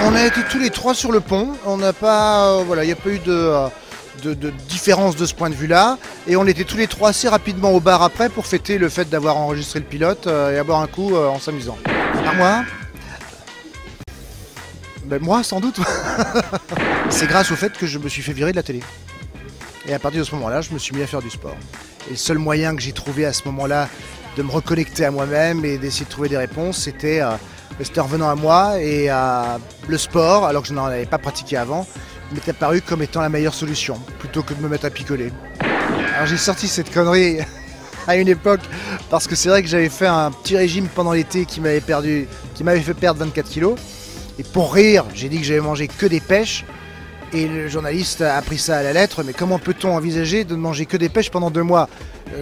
On a été tous les trois sur le pont, on n'a pas, voilà, il n'y a pas eu de différence de ce point de vue-là, et on était tous les trois assez rapidement au bar après pour fêter le fait d'avoir enregistré le pilote et à boire un coup en s'amusant. Moi, ben moi sans doute. C'est grâce au fait que je me suis fait virer de la télé. Et à partir de ce moment-là, je me suis mis à faire du sport. Et le seul moyen que j'ai trouvé à ce moment-là de me reconnecter à moi-même et d'essayer de trouver des réponses, c'était revenant à moi, et le sport, alors que je n'en avais pas pratiqué avant, m'est apparu comme étant la meilleure solution, plutôt que de me mettre à picoler. Alors j'ai sorti cette connerie à une époque, parce que c'est vrai que j'avais fait un petit régime pendant l'été qui m'avait fait perdre 24 kilos. Et pour rire, j'ai dit que j'avais mangé que des pêches. Et le journaliste a pris ça à la lettre. Mais comment peut-on envisager de ne manger que des pêches pendant 2 mois?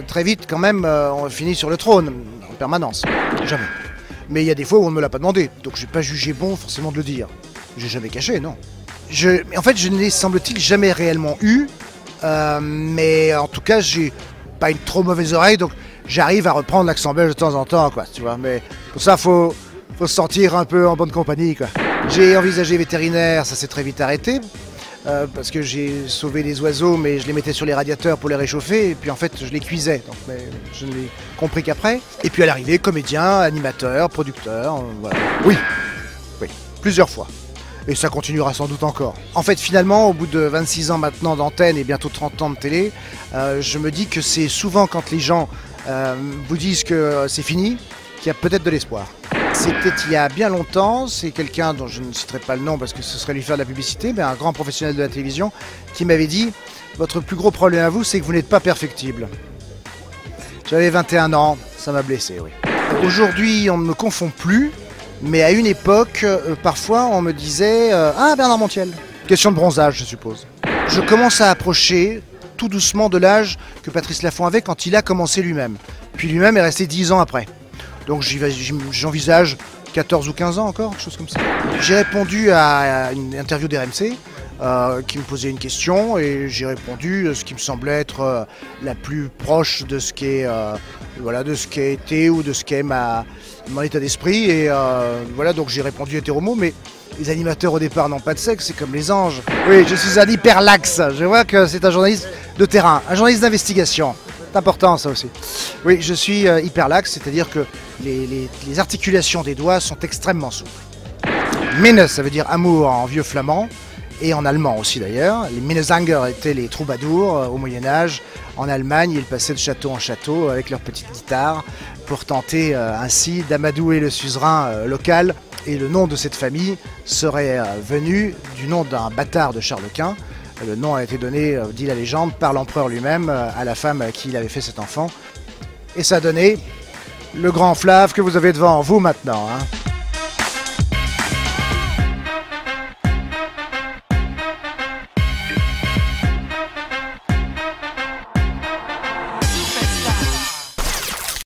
Très vite, quand même, on finit sur le trône, en permanence. Jamais. Mais il y a des fois où on ne me l'a pas demandé. Donc j'ai pas jugé bon forcément de le dire. J'ai jamais caché, non. En fait, je ne l'ai, semble-t-il, jamais réellement eu. Mais en tout cas, j'ai pas une trop mauvaise oreille. Donc j'arrive à reprendre l'accent belge de temps en temps, quoi. Tu vois. Mais pour ça, faut se sentir un peu en bonne compagnie, quoi. J'ai envisagé vétérinaire, ça s'est très vite arrêté. Parce que j'ai sauvé les oiseaux, mais je les mettais sur les radiateurs pour les réchauffer, et puis en fait je les cuisais, donc, mais je ne l'ai compris qu'après. Et puis à l'arrivée, comédien, animateur, producteur, voilà. Oui, plusieurs fois. Et ça continuera sans doute encore. En fait, finalement, au bout de 26 ans maintenant d'antenne et bientôt 30 ans de télé, je me dis que c'est souvent quand les gens vous disent que c'est fini, qu'il y a peut-être de l'espoir. C'était il y a bien longtemps, c'est quelqu'un dont je ne citerai pas le nom parce que ce serait lui faire de la publicité, mais un grand professionnel de la télévision qui m'avait dit « Votre plus gros problème à vous, c'est que vous n'êtes pas perfectible ». J'avais 21 ans, ça m'a blessé, oui. Aujourd'hui, on ne me confond plus, mais à une époque, parfois, on me disait « Ah, Bernard Montiel ». Question de bronzage, je suppose. Je commence à approcher tout doucement de l'âge que Patrice Laffont avait quand il a commencé lui-même. Puis lui-même est resté 10 ans après. Donc j'envisage 14 ou 15 ans encore, quelque chose comme ça. J'ai répondu à une interview d'RMC qui me posait une question, et j'ai répondu ce qui me semblait être la plus proche de ce qu'est voilà, de ce qu'a été ou de ce qu'est mon état d'esprit. Et voilà, donc j'ai répondu hétéromo, mais les animateurs au départ n'ont pas de sexe, c'est comme les anges. Oui, je suis un hyperlaxe. Je vois que c'est un journaliste de terrain, un journaliste d'investigation. C'est important ça aussi. Oui, je suis hyperlaxe, c'est-à-dire que les articulations des doigts sont extrêmement souples. Minne, ça veut dire amour en vieux flamand, et en allemand aussi d'ailleurs. Les Minnesänger étaient les troubadours au Moyen-Âge. En Allemagne, ils passaient de château en château avec leurs petites guitares pour tenter ainsi d'amadouer le suzerain local. Et le nom de cette famille serait venu du nom d'un bâtard de Charles Quint. Le nom a été donné, dit la légende, par l'empereur lui-même à la femme à qui il avait fait cet enfant. Et ça a donné le grand fleuve que vous avez devant vous maintenant, hein.